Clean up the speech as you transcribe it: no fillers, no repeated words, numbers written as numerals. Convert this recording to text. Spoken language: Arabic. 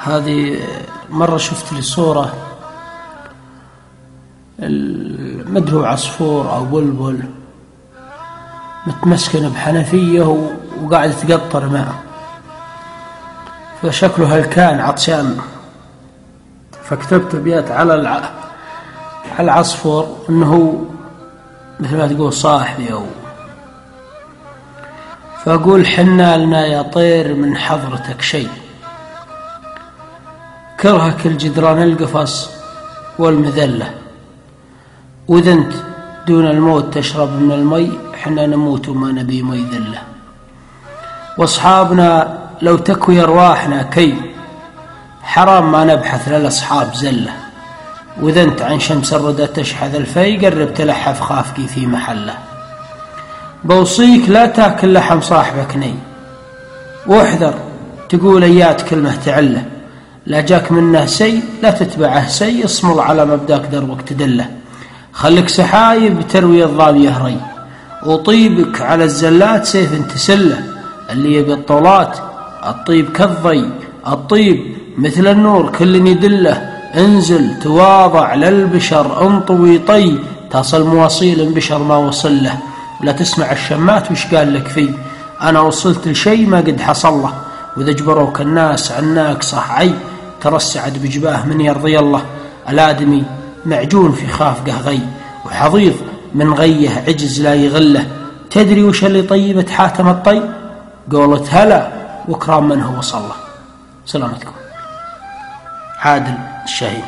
هذه مرة شفت لي صورة مدهو عصفور أو بلبل متمسكن بحنفية وقاعد تقطر ماء، فشكله هلكان عطشان، فكتبت أبيات على العصفور أنه مثل ما تقول صاحبي، فأقول حنا لنا يا طير من حضرتك شيء، كرهك الجدران القفص والمذلة، وإذا أنت دون الموت تشرب من المي حنا نموت وما نبي مي ذلة، واصحابنا لو تكوي أرواحنا كي حرام ما نبحث للأصحاب زلة، وإذا أنت عن شمس الردى تشحذ الفي قرب تلحف خافقي في محله، بوصيك لا تاكل لحم صاحبك ني، واحذر تقول ايات كلمة تعله، لا جاك منه سي لا تتبعه سي، اصمل على مبداك دربك تدله، خليك سحايب تروي الظام يهري، وطيبك على الزلات سيف تسله، اللي يبي الطولات الطيب كالضي، الطيب مثل النور كل يدله، انزل تواضع للبشر انطوي طي، تصل مواصيل بشر ما وصل له، لا تسمع الشمات وش قال لك فيه، أنا وصلت لشيء ما قد حصل له، وإذا جبروك الناس عناك صحعي ترسعد بجباه من يرضي الله، الآدمي معجون في خافقه غي، وحضيض من غيه عجز لا يغله، تدري وش اللي طيبت حاتم الطي، قولت هلا وكرام من هو صلى. سلامتكم. عادل الشاهين.